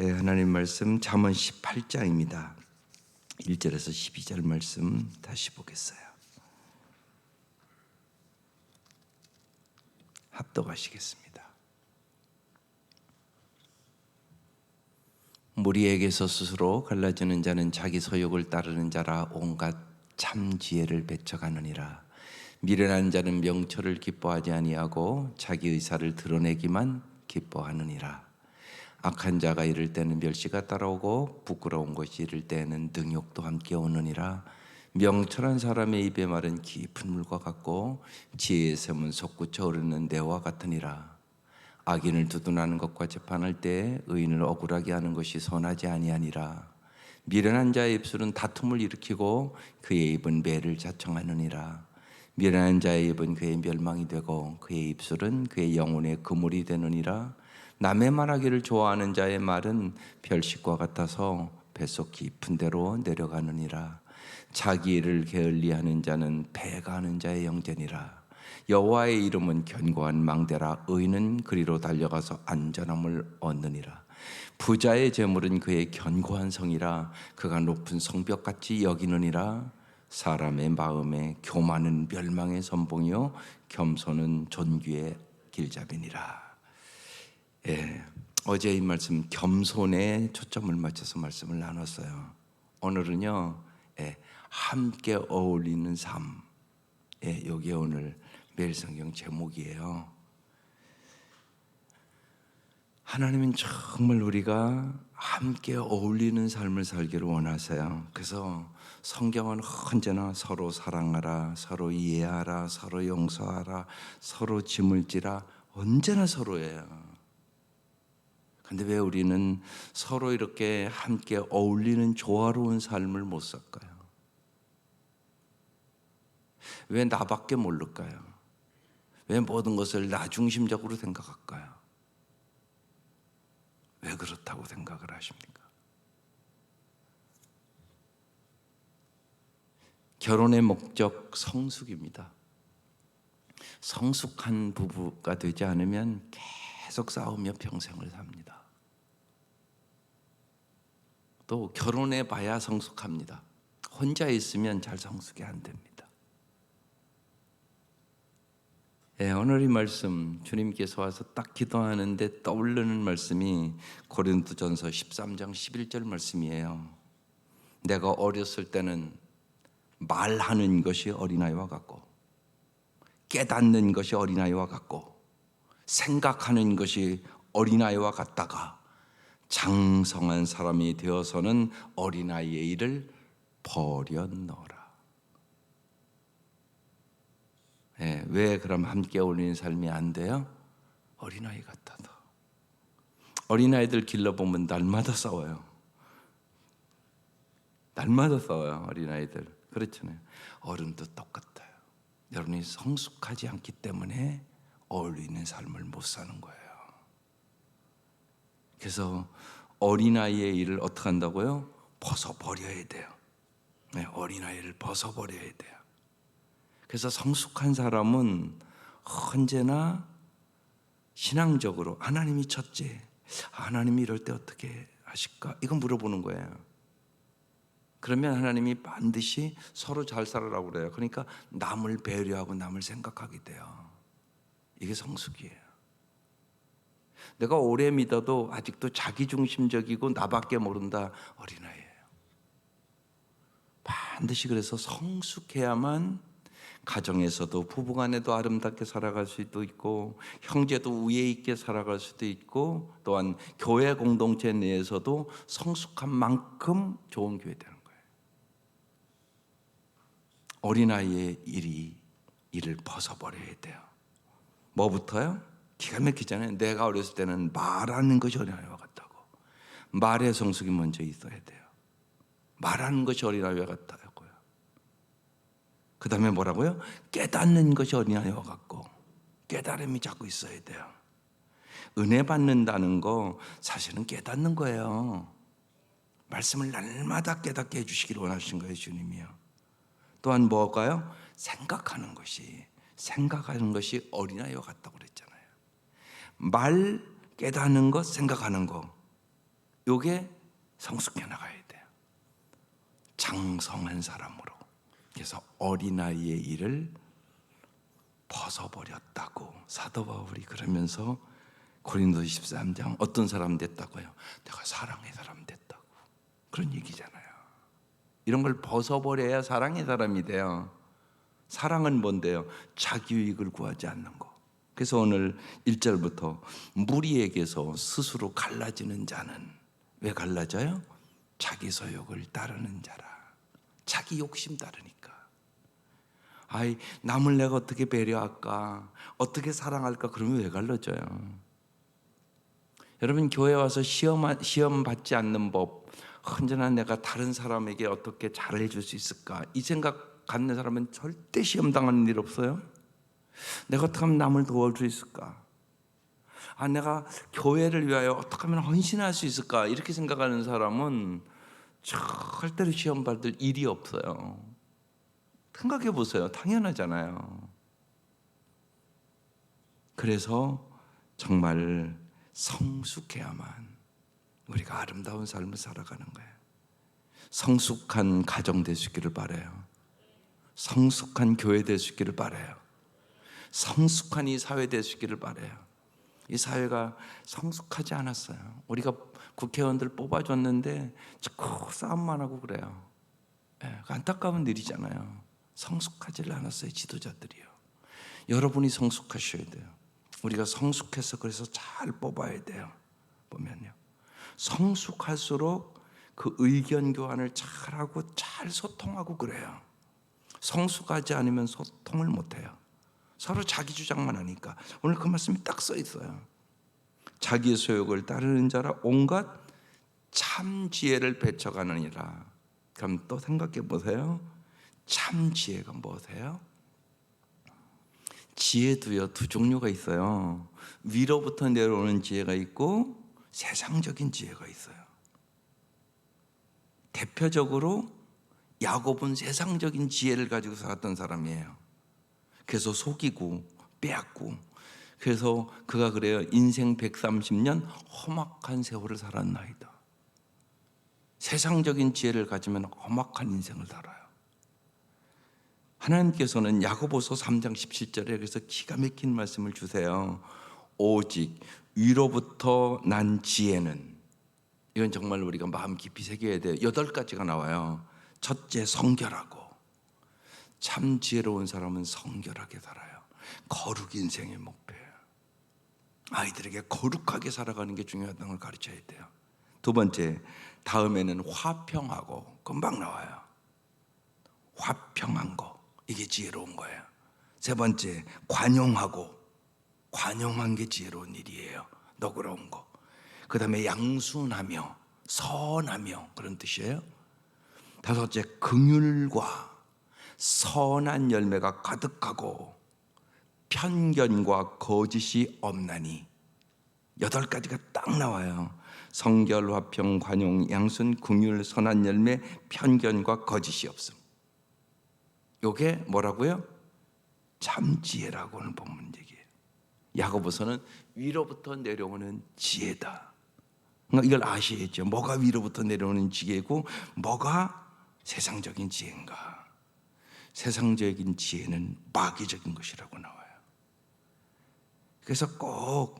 하나님 말씀 잠언 18장입니다. 1절에서 12절 말씀 다시 보겠어요. 합독하시겠습니다. 무리에게서 스스로 갈라지는 자는 자기 소욕을 따르는 자라 온갖 참 지혜를 배척하느니라. 미련한 자는 명철을 기뻐하지 아니하고 자기 의사를 드러내기만 기뻐하느니라. 악한 자가 이를 때는 멸시가 따라오고 부끄러운 것이 이를 때는 능욕도 함께 오느니라. 명철한 사람의 입의 말은 깊은 물과 같고 지혜의 샘은 솟구쳐 오르는 대와 같으니라. 악인을 두둔하는 것과 재판할 때 의인을 억울하게 하는 것이 선하지 아니하니라. 미련한 자의 입술은 다툼을 일으키고 그의 입은 매를 자청하느니라. 미련한 자의 입은 그의 멸망이 되고 그의 입술은 그의 영혼의 그물이 되느니라. 남의 말하기를 좋아하는 자의 말은 별식과 같아서 뱃속 깊은 데로 내려가느니라. 자기 일을 게을리하는 자는 패가하는 자의 영전이라. 여호와의 이름은 견고한 망대라. 의인은 그리로 달려가서 안전함을 얻느니라. 부자의 재물은 그의 견고한 성이라. 그가 높은 성벽같이 여기느니라. 사람의 마음에 교만은 멸망의 선봉이요 겸손은 존귀의 길잡이니라. 어제 이 말씀 겸손에 초점을 맞춰서 말씀을 나눴어요. 오늘은요, 함께 어울리는 삶. 여기에 오늘 매일 성경 제목이에요. 하나님은 정말 우리가 함께 어울리는 삶을 살기를 원하세요. 그래서 성경은 언제나 서로 사랑하라, 서로 이해하라, 서로 용서하라, 서로 짐을 지라, 언제나 서로예요. 근데 왜 우리는 서로 이렇게 함께 어울리는 조화로운 삶을 못 살까요? 왜 나밖에 모를까요? 왜 모든 것을 나 중심적으로 생각할까요? 왜 그렇다고 생각을 하십니까? 결혼의 목적 성숙입니다. 성숙한 부부가 되지 않으면 계속 싸우며 평생을 삽니다. 또 결혼해 봐야 성숙합니다. 혼자 있으면 잘 성숙이 안 됩니다. 오늘 이 말씀 주님께서 와서 딱 기도하는데 떠오르는 말씀이 고린도전서 13장 11절 말씀이에요. 내가 어렸을 때는 말하는 것이 어린아이와 같고 깨닫는 것이 어린아이와 같고 생각하는 것이 어린아이와 같다가 장성한 사람이 되어서는 어린아이의 일을 버려놓으라. 왜 그럼 함께 어울리는 삶이 안 돼요? 어린아이 같아서. 어린아이들 길러보면 날마다 싸워요. 날마다 싸워요, 어린아이들. 그렇잖아요. 어른도 똑같아요. 여러분이 성숙하지 않기 때문에 어울리는 삶을 못 사는 거예요. 그래서 어린아이의 일을 어떻게 한다고요? 벗어버려야 돼요. 어린아이를 벗어버려야 돼요. 그래서 성숙한 사람은 언제나 신앙적으로 하나님이 첫째, 하나님이 이럴 때 어떻게 하실까? 이건 물어보는 거예요. 그러면 하나님이 반드시 서로 잘 살아라고 그래요. 그러니까 남을 배려하고 남을 생각하게 돼요. 이게 성숙이에요. 내가 오래 믿어도 아직도 자기중심적이고 나밖에 모른다, 어린아이예요. 반드시 그래서 성숙해야만 가정에서도 부부간에도 아름답게 살아갈 수도 있고 형제도 우애 있게 살아갈 수도 있고 또한 교회 공동체 내에서도 성숙한 만큼 좋은 교회 되는 거예요. 어린아이의 일을 벗어버려야 돼요. 뭐부터요? 기가 막히잖아요. 내가 어렸을 때는 말하는 것이 어린아이와 같다고. 말의 성숙이 먼저 있어야 돼요. 말하는 것이 어린아이와 같다고요. 그 다음에 뭐라고요? 깨닫는 것이 어린아이와 같고 깨달음이 자꾸 있어야 돼요. 은혜 받는다는 거 사실은 깨닫는 거예요. 말씀을 날마다 깨닫게 해주시기를 원하신 거예요, 주님이요. 또한 뭘까요? 생각하는 것이 어린아이와 같다고 그랬잖아요. 말 깨닫는 것, 생각하는 것, 요게 성숙해 나가야 돼요. 장성한 사람으로. 그래서 어린아이의 일을 벗어버렸다고 사도 바울이 그러면서 고린도서 13장 어떤 사람 됐다고요? 내가 사랑의 사람 됐다고. 그런 얘기잖아요. 이런 걸 벗어버려야 사랑의 사람이 돼요. 사랑은 뭔데요? 자기 유익을 구하지 않는 거. 그래서 오늘 1절부터 무리에게서 스스로 갈라지는 자는 왜 갈라져요? 자기 소욕을 따르는 자라. 자기 욕심 따르니까. 아이, 남을 내가 어떻게 배려할까? 어떻게 사랑할까? 그러면 왜 갈라져요? 여러분, 교회 와서 시험 받지 않는 법, 언제나 내가 다른 사람에게 어떻게 잘해줄 수 있을까? 이 생각 갖는 사람은 절대 시험 당하는 일 없어요. 내가 어떻게 하면 남을 도와줄 수 있을까? 내가 교회를 위하여 어떻게 하면 헌신할 수 있을까? 이렇게 생각하는 사람은 절대로 시험 받을 일이 없어요. 생각해 보세요. 당연하잖아요. 그래서 정말 성숙해야만 우리가 아름다운 삶을 살아가는 거예요. 성숙한 가정 될 수 있기를 바라요. 성숙한 교회 될 수 있기를 바라요. 성숙한 이 사회 될 수 있기를 바라요. 이 사회가 성숙하지 않았어요. 우리가 국회의원들 뽑아줬는데 자꾸 싸움만 하고 그래요. 안타까운 일이잖아요. 성숙하지를 않았어요. 지도자들이요. 여러분이 성숙하셔야 돼요. 우리가 성숙해서 그래서 잘 뽑아야 돼요. 보면요, 성숙할수록 그 의견 교환을 잘하고 잘 소통하고 그래요. 성숙하지 않으면 소통을 못해요. 서로 자기 주장만 하니까. 오늘 그 말씀이 딱 써 있어요. 자기의 소욕을 따르는 자라 온갖 참 지혜를 배척하느니라. 그럼 또 생각해 보세요. 참 지혜가 뭐세요? 지혜도요, 두 종류가 있어요. 위로부터 내려오는 지혜가 있고 세상적인 지혜가 있어요. 대표적으로 야곱은 세상적인 지혜를 가지고 살았던 사람이에요. 그래서 속이고 빼앗고, 그래서 그가 그래요. 인생 130년 험악한 세월을 살았나이다. 세상적인 지혜를 가지면 험악한 인생을 살아요. 하나님께서는 야고보서 3장 17절에 그래서 기가 막힌 말씀을 주세요. 오직 위로부터 난 지혜는, 이건 정말 우리가 마음 깊이 새겨야 돼요. 8가지가 나와요. 첫째, 성결하고. 참 지혜로운 사람은 성결하게 살아요. 거룩이 인생의 목표예요. 아이들에게 거룩하게 살아가는 게 중요하다는 걸 가르쳐야 돼요. 두 번째, 다음에는 화평하고. 금방 나와요. 화평한 거, 이게 지혜로운 거예요. 세 번째, 관용하고. 관용한 게 지혜로운 일이에요. 너그러운 거. 그 다음에 양순하며, 선하며, 그런 뜻이에요. 다섯째, 긍휼과 선한 열매가 가득하고 편견과 거짓이 없나니. 8가지가 딱 나와요. 성결, 화평, 관용, 양순, 긍휼, 선한 열매, 편견과 거짓이 없음. 요게 뭐라고요? 참 지혜라고 하는 본문 얘기예요. 야고보서는 위로부터 내려오는 지혜다. 그러니까 이걸 아셔야죠. 뭐가 위로부터 내려오는 지혜고 뭐가 세상적인 지혜인가. 세상적인 지혜는 마귀적인 것이라고 나와요. 그래서 꼭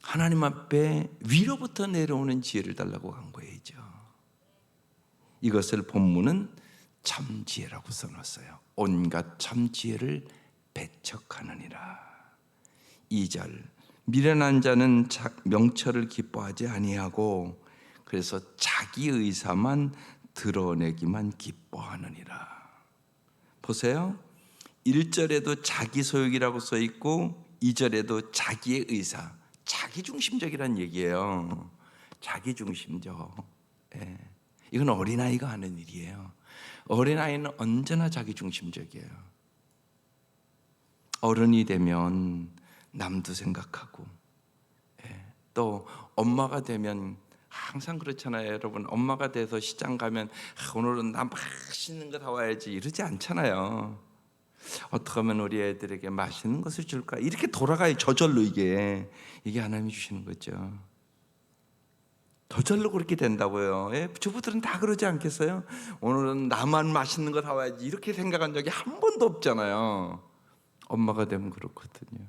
하나님 앞에 위로부터 내려오는 지혜를 달라고 간구해야죠. 이것을 본문은 참 지혜라고 써놨어요. 온갖 참 지혜를 배척하느니라. 2절, 미련한 자는 명철을 기뻐하지 아니하고 그래서 자기 의사만 드러내기만 기뻐하느니라. 보세요. 1절에도 자기 소욕이라고 써 있고 2절에도 자기의 의사, 자기중심적이란 얘기예요. 자기중심적. 예. 이건 어린아이가 하는 일이에요. 어린아이는 언제나 자기중심적이에요. 어른이 되면 남도 생각하고, 또 엄마가 되면 항상 그렇잖아요. 여러분, 엄마가 돼서 시장 가면 오늘은 나 맛있는 거 사와야지 이러지 않잖아요. 어떻게 하면 우리 애들에게 맛있는 것을 줄까? 이렇게 돌아가요. 저절로 이게 하나님이 주시는 거죠. 저절로 그렇게 된다고요. 예? 주부들은 다 그러지 않겠어요? 오늘은 나만 맛있는 거 사와야지 이렇게 생각한 적이 한 번도 없잖아요. 엄마가 되면 그렇거든요.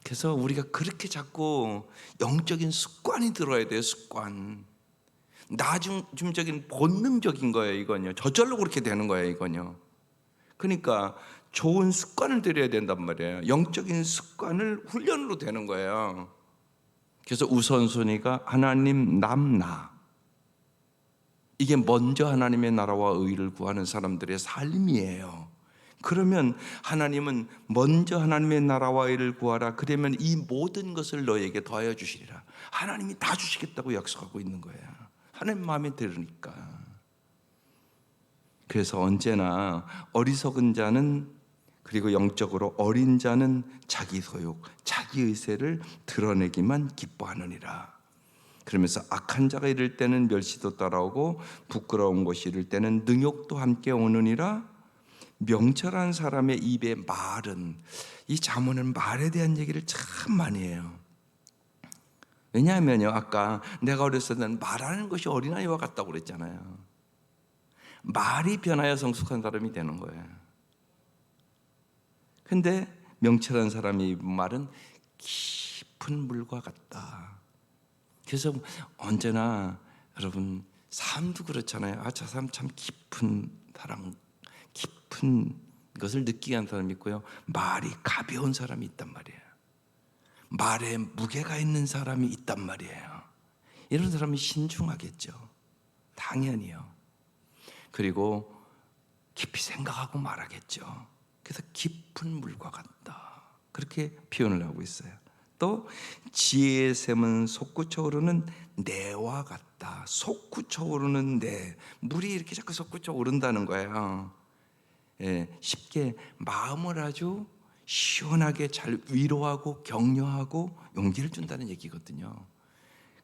그래서 우리가 그렇게 자꾸 영적인 습관이 들어야 돼요. 습관. 나중적인 본능적인 거예요. 이건요. 저절로 그렇게 되는 거예요. 이건요. 그러니까 좋은 습관을 들여야 된단 말이에요. 영적인 습관을 훈련으로 되는 거예요. 그래서 우선순위가 하나님, 나. 이게 먼저 하나님의 나라와 의를 구하는 사람들의 삶이에요. 그러면 하나님은 먼저 하나님의 나라와 의를 구하라. 그러면 이 모든 것을 너에게 더하여 주시리라. 하나님이 다 주시겠다고 약속하고 있는 거예요. 하나님 마음에 들으니까. 그래서 언제나 어리석은 자는, 그리고 영적으로 어린 자는 자기 소욕, 자기 의세를 드러내기만 기뻐하느니라. 그러면서 악한 자가 이를 때는 멸시도 따라오고 부끄러운 것이 이를 때는 능욕도 함께 오느니라. 명철한 사람의 입의 말은, 이 잠언은 말에 대한 얘기를 참 많이 해요. 왜냐하면요, 아까 내가 어렸을 때는 말하는 것이 어린아이와 같다고 그랬잖아요. 말이 변하여 성숙한 사람이 되는 거예요. 근데 명철한 사람의 입 말은 깊은 물과 같다. 그래서 언제나 여러분 삶도 그렇잖아요. 저 사람 참 깊은 사람, 깊은 것을 느끼게 한 사람이 있고요, 말이 가벼운 사람이 있단 말이에요. 말에 무게가 있는 사람이 있단 말이에요. 이런 사람이 신중하겠죠. 당연히요. 그리고 깊이 생각하고 말하겠죠. 그래서 깊은 물과 같다, 그렇게 표현을 하고 있어요. 또 지혜의 샘은 솟구쳐 오르는 내와 같다. 솟구쳐 오르는 내, 물이 이렇게 자꾸 솟구쳐 오른다는 거예요. 예, 쉽게 마음을 아주 시원하게 잘 위로하고 격려하고 용기를 준다는 얘기거든요.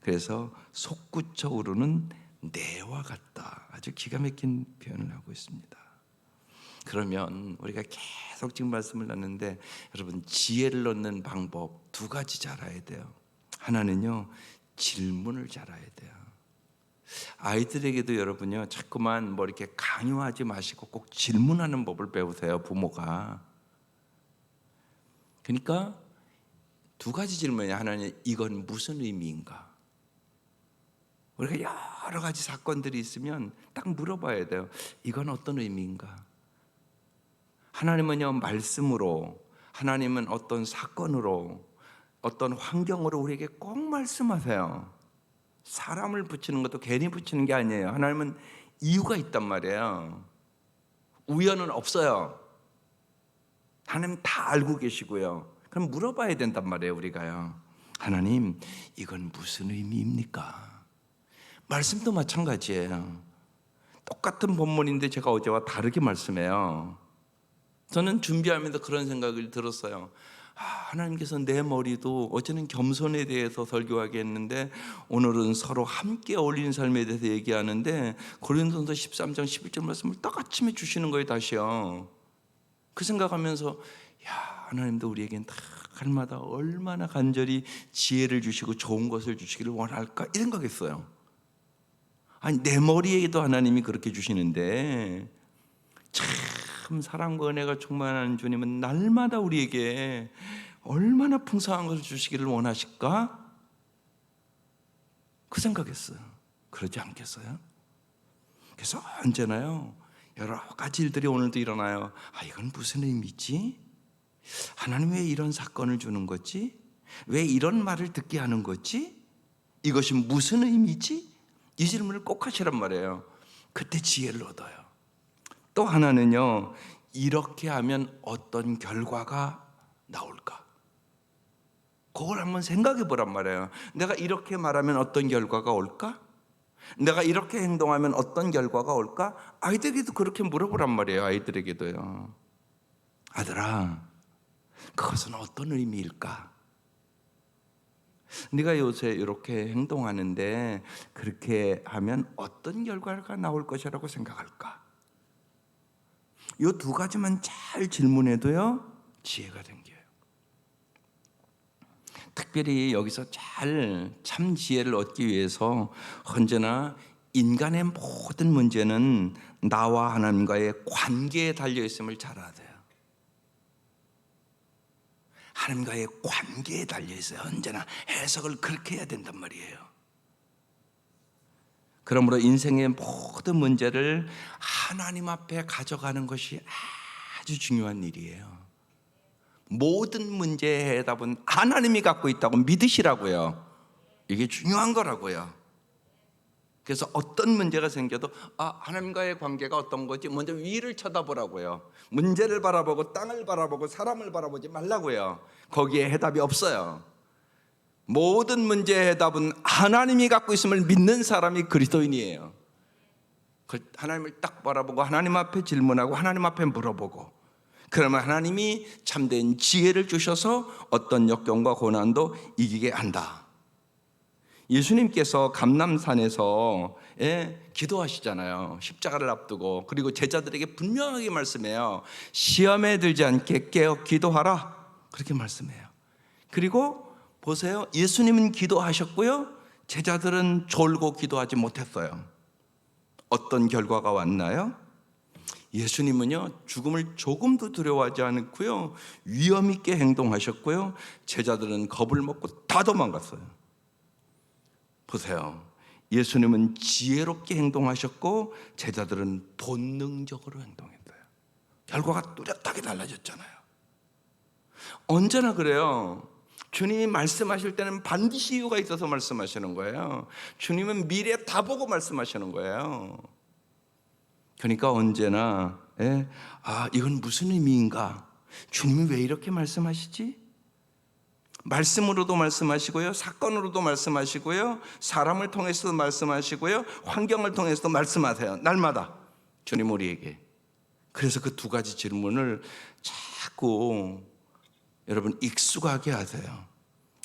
그래서 솟구쳐 오르는 내와 같다, 아주 기가 막힌 표현을 하고 있습니다. 그러면 우리가 계속 지금 말씀을 나누는데, 여러분 지혜를 얻는 방법 두 가지 잘 알아야 돼요. 하나는요, 질문을 잘 알아야 돼요. 아이들에게도 여러분요, 자꾸만 뭐 이렇게 강요하지 마시고 꼭 질문하는 법을 배우세요, 부모가. 그러니까 두 가지 질문이에요. 하나는 이건 무슨 의미인가? 우리가 여러 가지 사건들이 있으면 딱 물어봐야 돼요. 이건 어떤 의미인가? 하나님은요, 말씀으로, 하나님은 어떤 사건으로, 어떤 환경으로 우리에게 꼭 말씀하세요. 사람을 붙이는 것도 괜히 붙이는 게 아니에요. 하나님은 이유가 있단 말이에요. 우연은 없어요. 하나님 다 알고 계시고요. 그럼 물어봐야 된단 말이에요, 우리가요. 하나님, 이건 무슨 의미입니까? 말씀도 마찬가지예요. 똑같은 본문인데 제가 어제와 다르게 말씀해요. 저는 준비하면서 그런 생각을 들었어요. 하나님께서 내 머리도 어제는 겸손에 대해서 설교하게 했는데 오늘은 서로 함께 어울리는 삶에 대해서 얘기하는데 고린도전서 13장 11절 말씀을 딱 아침에 주시는 거예요, 다시요. 그 생각하면서 하나님도 우리에겐 다 날마다 얼마나 간절히 지혜를 주시고 좋은 것을 주시기를 원할까, 이 생각했어요. 아니, 내 머리에도 하나님이 그렇게 주시는데 참 사랑과 은혜가 충만한 주님은 날마다 우리에게 얼마나 풍성한 것을 주시기를 원하실까? 그 생각했어요. 그러지 않겠어요? 그래서 언제나요, 여러 가지 일들이 오늘도 일어나요. 이건 무슨 의미지? 하나님 왜 이런 사건을 주는 거지? 왜 이런 말을 듣게 하는 거지? 이것이 무슨 의미지? 이 질문을 꼭 하시란 말이에요. 그때 지혜를 얻어요. 또 하나는요, 이렇게 하면 어떤 결과가 나올까? 그걸 한번 생각해 보란 말이에요. 내가 이렇게 말하면 어떤 결과가 올까? 내가 이렇게 행동하면 어떤 결과가 올까? 아이들에게도 그렇게 물어보란 말이에요. 아이들에게도요. 아들아, 그것은 어떤 의미일까? 네가 요새 이렇게 행동하는데 그렇게 하면 어떤 결과가 나올 것이라고 생각할까? 이 두 가지만 잘 질문해도요, 지혜가 생겨요. 특별히 여기서 잘 참 지혜를 얻기 위해서 언제나 인간의 모든 문제는 나와 하나님과의 관계에 달려 있음을 잘 알아야 돼요. 하나님과의 관계에 달려 있어요. 언제나 해석을 그렇게 해야 된단 말이에요. 그러므로 인생의 모든 문제를 하나님 앞에 가져가는 것이 아주 중요한 일이에요. 모든 문제의 해답은 하나님이 갖고 있다고 믿으시라고요. 이게 중요한 거라고요. 그래서 어떤 문제가 생겨도 하나님과의 관계가 어떤 거지? 먼저 위를 쳐다보라고요. 문제를 바라보고 땅을 바라보고 사람을 바라보지 말라고요. 거기에 해답이 없어요. 모든 문제의 해답은 하나님이 갖고 있음을 믿는 사람이 그리스도인이에요. 하나님을 딱 바라보고 하나님 앞에 질문하고 하나님 앞에 물어보고, 그러면 하나님이 참된 지혜를 주셔서 어떤 역경과 고난도 이기게 한다. 예수님께서 감람산에서 기도하시잖아요. 십자가를 앞두고. 그리고 제자들에게 분명하게 말씀해요. 시험에 들지 않게 깨어 기도하라. 그렇게 말씀해요. 그리고 보세요. 예수님은 기도하셨고요. 제자들은 졸고 기도하지 못했어요. 어떤 결과가 왔나요? 예수님은요, 죽음을 조금도 두려워하지 않았고요, 위험 있게 행동하셨고요, 제자들은 겁을 먹고 다 도망갔어요. 보세요. 예수님은 지혜롭게 행동하셨고 제자들은 본능적으로 행동했어요. 결과가 뚜렷하게 달라졌잖아요. 언제나 그래요. 주님이 말씀하실 때는 반드시 이유가 있어서 말씀하시는 거예요. 주님은 미래 다 보고 말씀하시는 거예요. 그러니까 언제나 이건 무슨 의미인가? 주님이 왜 이렇게 말씀하시지? 말씀으로도 말씀하시고요, 사건으로도 말씀하시고요, 사람을 통해서도 말씀하시고요, 환경을 통해서도 말씀하세요. 날마다 주님 우리에게. 그래서 그 두 가지 질문을 자꾸 여러분 익숙하게 하세요.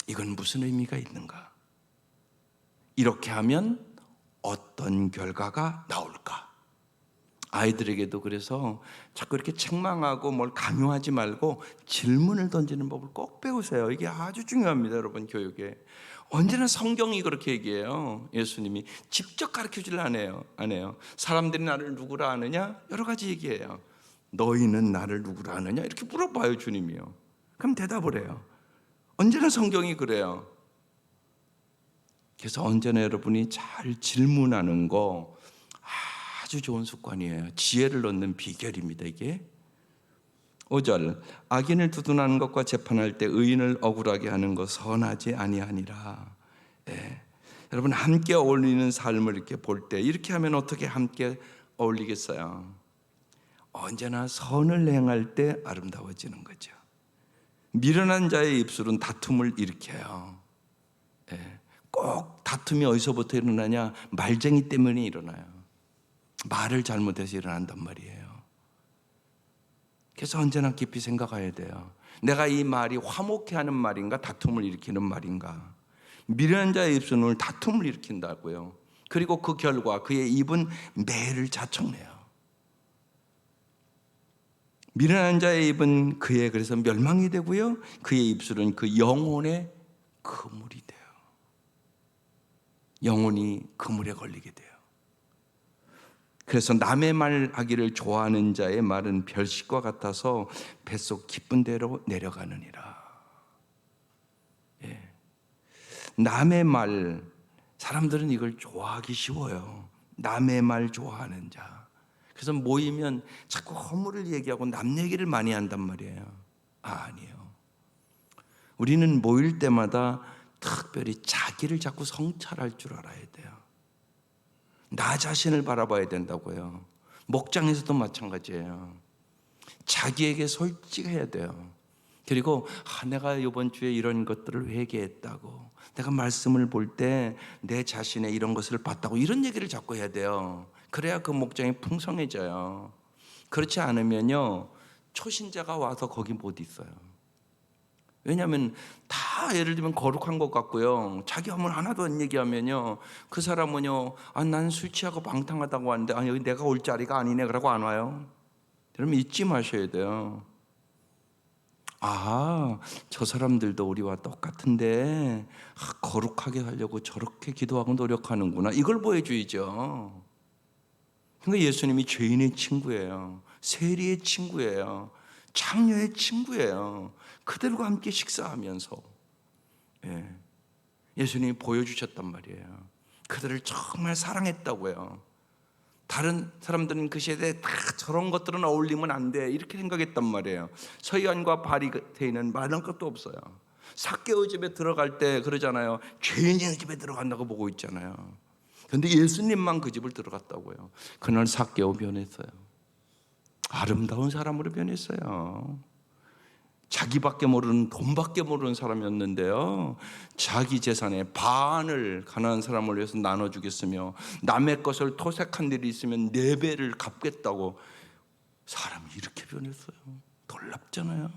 이건 무슨 의미가 있는가? 이렇게 하면 어떤 결과가 나올까? 아이들에게도 그래서 자꾸 이렇게 책망하고 뭘 강요하지 말고 질문을 던지는 법을 꼭 배우세요. 이게 아주 중요합니다, 여러분. 교육에 언제나 성경이 그렇게 얘기해요. 예수님이 직접 가르쳐주려 안 해요. 사람들이 나를 누구라 아느냐? 여러 가지 얘기해요. 너희는 나를 누구라 아느냐? 이렇게 물어봐요, 주님이요. 그럼 대답을 해요. 언제나 성경이 그래요. 그래서 언제나 여러분이 잘 질문하는 거 아주 좋은 습관이에요. 지혜를 얻는 비결입니다, 이게. 5절, 악인을 두둔하는 것과 재판할 때 의인을 억울하게 하는 것 선하지 아니하니라. 여러분, 함께 어울리는 삶을 이렇게 볼 때 이렇게 하면 어떻게 함께 어울리겠어요? 언제나 선을 행할 때 아름다워지는 거죠. 미련한 자의 입술은 다툼을 일으켜요. 꼭 다툼이 어디서부터 일어나냐? 말쟁이 때문에 일어나요. 말을 잘못해서 일어난단 말이에요. 그래서 언제나 깊이 생각해야 돼요. 내가 이 말이 화목해 하는 말인가, 다툼을 일으키는 말인가? 미련한 자의 입술은 다툼을 일으킨다고요. 그리고 그 결과 그의 입은 매를 자청내요. 미련한 자의 입은 그의 그래서 멸망이 되고요, 그의 입술은 그 영혼의 그물이 돼요. 영혼이 그물에 걸리게 돼요. 그래서 남의 말 하기를 좋아하는 자의 말은 별식과 같아서 뱃속 깊은 데로 내려가느니라. 남의 말, 사람들은 이걸 좋아하기 쉬워요. 남의 말 좋아하는 자. 그래서 모이면 자꾸 허물을 얘기하고 남 얘기를 많이 한단 말이에요. 아니에요. 우리는 모일 때마다 특별히 자기를 자꾸 성찰할 줄 알아야 돼요. 나 자신을 바라봐야 된다고요. 목장에서도 마찬가지예요. 자기에게 솔직해야 돼요. 그리고 내가 이번 주에 이런 것들을 회개했다고, 내가 말씀을 볼 때 내 자신의 이런 것을 봤다고, 이런 얘기를 자꾸 해야 돼요. 그래야 그 목장이 풍성해져요. 그렇지 않으면요, 초신자가 와서 거기 못 있어요. 왜냐하면 다 예를 들면 거룩한 것 같고요, 자기 허물 하나도 안 얘기하면요, 그 사람은요, 난 술 취하고 방탕하다고 하는데 여기 내가 올 자리가 아니네 그러고 안 와요. 여러분 잊지 마셔야 돼요. 아, 저 사람들도 우리와 똑같은데 거룩하게 하려고 저렇게 기도하고 노력하는구나. 이걸 보여주이죠. 그러니까 예수님이 죄인의 친구예요. 세리의 친구예요. 창녀의 친구예요. 그들과 함께 식사하면서 예수님이 보여주셨단 말이에요. 그들을 정말 사랑했다고요. 다른 사람들은 그 시대에 다 저런 것들은 어울리면 안 돼 이렇게 생각했단 말이에요. 서기관과 바리새인은 말할 것도 없어요. 삭개오 집에 들어갈 때 그러잖아요. 죄인의 집에 들어간다고 보고 있잖아요. 그런데 예수님만 그 집을 들어갔다고요. 그날 삭개오 변했어요. 아름다운 사람으로 변했어요. 자기밖에 모르는, 돈밖에 모르는 사람이었는데요, 자기 재산의 반을 가난한 사람을 위해서 나눠주겠으며 남의 것을 토색한 일이 있으면 4배를 갚겠다고. 사람이 이렇게 변했어요. 놀랍잖아요.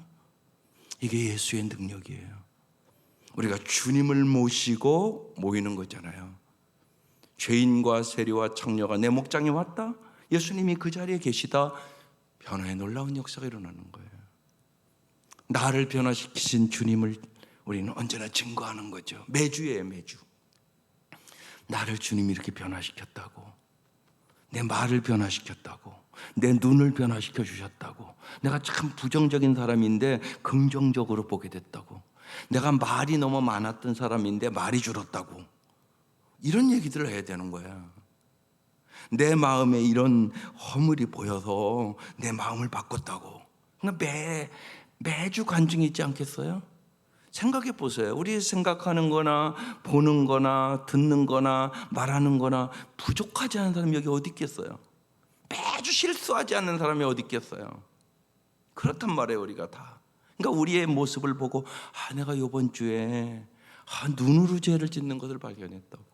이게 예수의 능력이에요. 우리가 주님을 모시고 모이는 거잖아요. 죄인과 세리와 창녀가 내 목장에 왔다, 예수님이 그 자리에 계시다, 변화의 놀라운 역사가 일어나는 거예요. 나를 변화시키신 주님을 우리는 언제나 증거하는 거죠. 매주예요, 매주. 나를 주님이 이렇게 변화시켰다고, 내 말을 변화시켰다고, 내 눈을 변화시켜 주셨다고, 내가 참 부정적인 사람인데 긍정적으로 보게 됐다고, 내가 말이 너무 많았던 사람인데 말이 줄었다고, 이런 얘기들을 해야 되는 거야. 내 마음에 이런 허물이 보여서 내 마음을 바꿨다고. 그러니까 매주 간증이 있지 않겠어요? 생각해 보세요. 우리 생각하는 거나 보는 거나 듣는 거나 말하는 거나 부족하지 않은 사람이 여기 어디 있겠어요? 매주 실수하지 않는 사람이 어디 있겠어요? 그렇단 말이에요, 우리가 다. 그러니까 우리의 모습을 보고 내가 이번 주에 눈으로 죄를 짓는 것을 발견했다고,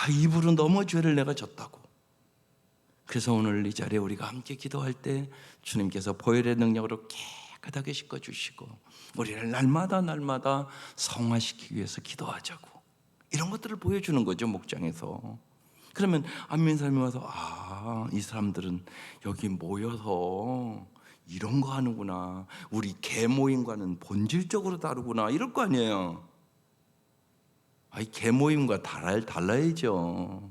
입으로 너무 죄를 내가 졌다고. 그래서 오늘 이 자리에 우리가 함께 기도할 때 주님께서 보혈의 능력으로 깨끗하게 씻어주시고 우리를 날마다 성화시키기 위해서 기도하자고, 이런 것들을 보여주는 거죠, 목장에서. 그러면 안 믿는 사람이 와서 이 사람들은 여기 모여서 이런 거 하는구나, 우리 개모임과는 본질적으로 다르구나, 이럴 거 아니에요. 개모임과 달라야죠.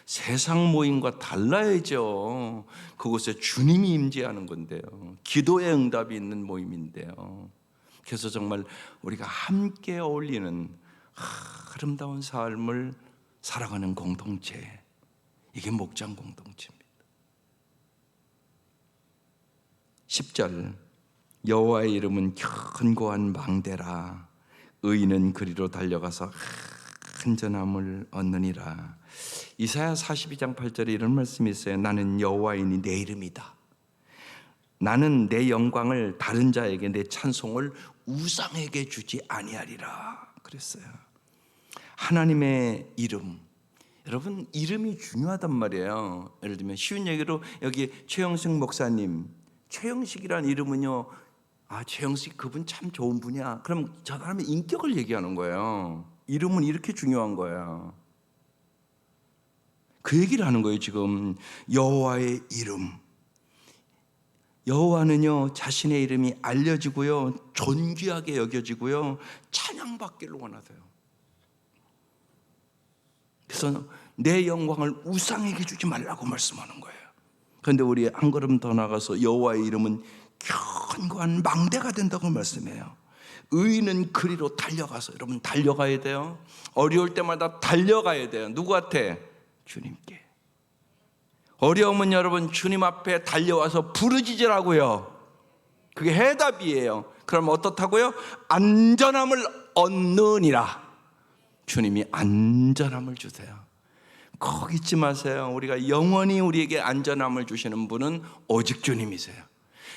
세상 모임과 달라야죠. 그곳에 주님이 임재하는 건데요, 기도의 응답이 있는 모임인데요. 그래서 정말 우리가 함께 어울리는 아름다운 삶을 살아가는 공동체, 이게 목장 공동체입니다. 10절, 여호와의 이름은 견고한 망대라, 의인은 그리로 달려가서 안전함을 얻느니라. 이사야 42장 8절에 이런 말씀이 있어요. 나는 여호와이니 내 이름이다. 나는 내 영광을 다른 자에게, 내 찬송을 우상에게 주지 아니하리라 그랬어요. 하나님의 이름, 여러분 이름이 중요하단 말이에요. 예를 들면 쉬운 얘기로 여기 최영식 목사님, 최영식이라는 이름은요, 최영식 그분 참 좋은 분이야, 그럼 저 사람의 인격을 얘기하는 거예요. 이름은 이렇게 중요한 거예요. 그 얘기를 하는 거예요. 지금 여호와의 이름, 여호와는요 자신의 이름이 알려지고요 존귀하게 여겨지고요 찬양받기를 원하세요. 그래서 내 영광을 우상에게 주지 말라고 말씀하는 거예요. 그런데 우리 한 걸음 더 나가서 여호와의 이름은 견고한 망대가 된다고 말씀해요. 의인은 그리로 달려가서, 여러분 달려가야 돼요. 어려울 때마다 달려가야 돼요. 누구한테? 주님께. 어려우면 여러분 주님 앞에 달려와서 부르짖으라고요. 그게 해답이에요. 그럼 어떻다고요? 안전함을 얻느니라. 주님이 안전함을 주세요. 거기 잊지 마세요. 우리가 영원히 우리에게 안전함을 주시는 분은 오직 주님이세요.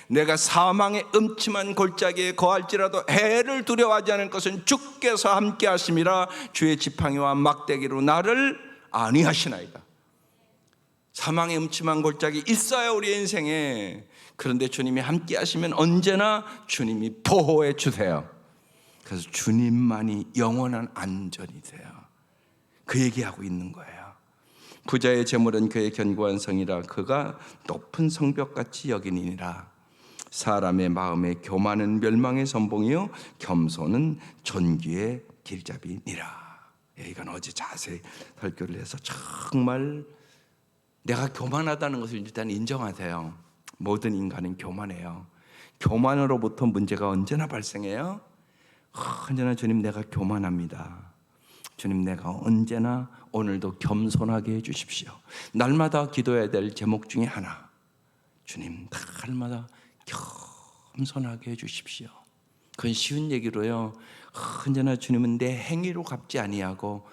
내가 사망의 음침한 골짜기에 거할지라도 해를 두려워하지 않을 것은 주께서 함께 하심이라. 주의 지팡이와 막대기로 나를 안위하시나이다. 사망의 음침한 골짜기 있어요, 우리 인생에. 그런데 주님이 함께 하시면 언제나 주님이 보호해 주세요. 그래서 주님만이 영원한 안전이세요. 그 얘기하고 있는 거예요. 부자의 재물은 그의 견고한 성이라, 그가 높은 성벽같이 여기니라. 사람의 마음에 교만은 멸망의 선봉이요 겸손은 존귀의 길잡이니라. 이건 어제 자세히 설교를 해서 정말 내가 교만하다는 것을 일단 인정하세요. 모든 인간은 교만해요. 교만으로부터 문제가 언제나 발생해요. 언제나 주님 내가 교만합니다. 주님 내가 언제나 오늘도 겸손하게 해주십시오. 날마다 기도해야 될 제목 중에 하나, 주님 날마다 겸손하게 해주십시오. 그건 쉬운 얘기로요. 언제나 주님은 내 행위로 갚지 아니하고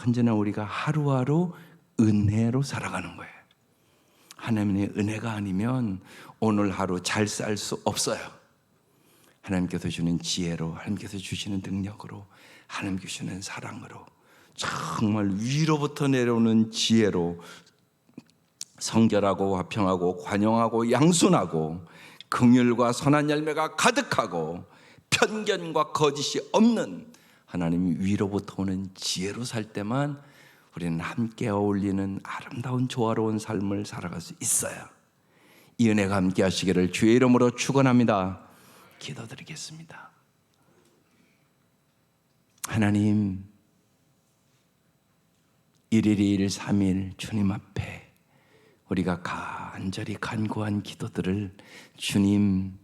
언제나 우리가 하루하루 은혜로 살아가는 거예요. 하나님의 은혜가 아니면 오늘 하루 잘 살 수 없어요. 하나님께서 주는 지혜로, 하나님께서 주시는 능력으로, 하나님께서 주시는 사랑으로, 정말 위로부터 내려오는 지혜로 성결하고 화평하고 관용하고 양순하고 긍휼과 선한 열매가 가득하고 편견과 거짓이 없는 하나님이 위로부터 오는 지혜로 살 때만 우리는 함께 어울리는 아름다운 조화로운 삶을 살아갈 수 있어요. 이 은혜가 함께 하시기를 주의 이름으로 축원합니다. 기도드리겠습니다. 하나님, 1일 2일 3일 주님 앞에 우리가 간절히 간구한 기도들을 주님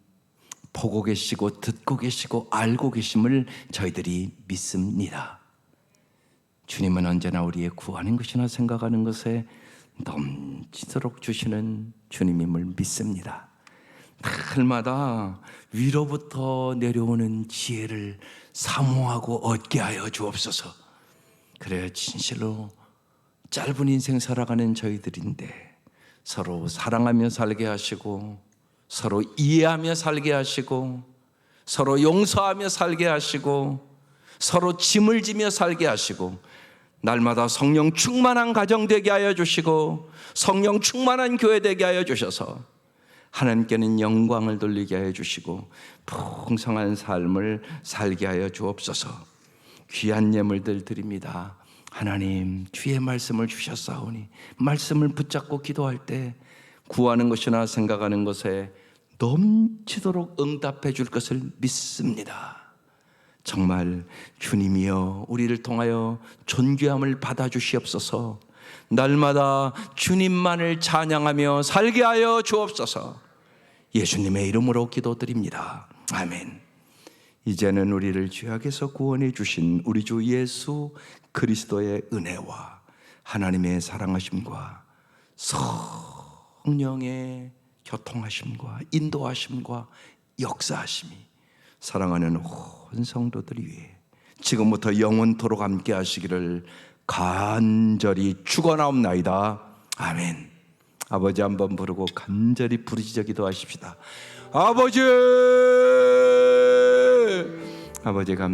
보고 계시고 듣고 계시고 알고 계심을 저희들이 믿습니다. 주님은 언제나 우리의 구하는 것이나 생각하는 것에 넘치도록 주시는 주님임을 믿습니다. 날마다 위로부터 내려오는 지혜를 사모하고 얻게 하여 주옵소서. 그래야 진실로 짧은 인생 살아가는 저희들인데 서로 사랑하며 살게 하시고 서로 이해하며 살게 하시고 서로 용서하며 살게 하시고 서로 짐을 지며 살게 하시고 날마다 성령 충만한 가정 되게 하여 주시고 성령 충만한 교회 되게 하여 주셔서 하나님께는 영광을 돌리게 하여 주시고 풍성한 삶을 살게 하여 주옵소서. 귀한 예물들 드립니다. 하나님, 주의 말씀을 주셨사오니 말씀을 붙잡고 기도할 때 구하는 것이나 생각하는 것에 넘치도록 응답해 줄 것을 믿습니다. 정말 주님이여 우리를 통하여 존귀함을 받아주시옵소서. 날마다 주님만을 찬양하며 살게 하여 주옵소서. 예수님의 이름으로 기도드립니다. 아멘. 이제는 우리를 죄악에서 구원해 주신 우리 주 예수 그리스도의 은혜와 하나님의 사랑하심과 성령의 교통하심과 인도하심과 역사하심이 사랑하는 온 성도들 위해 지금부터 영원토록 함께 하시기를 간절히 축원하옵나이다. 아멘. 아버지 한번 부르고 간절히 부르짖어 기도하십시다. 아버지, 아버지 감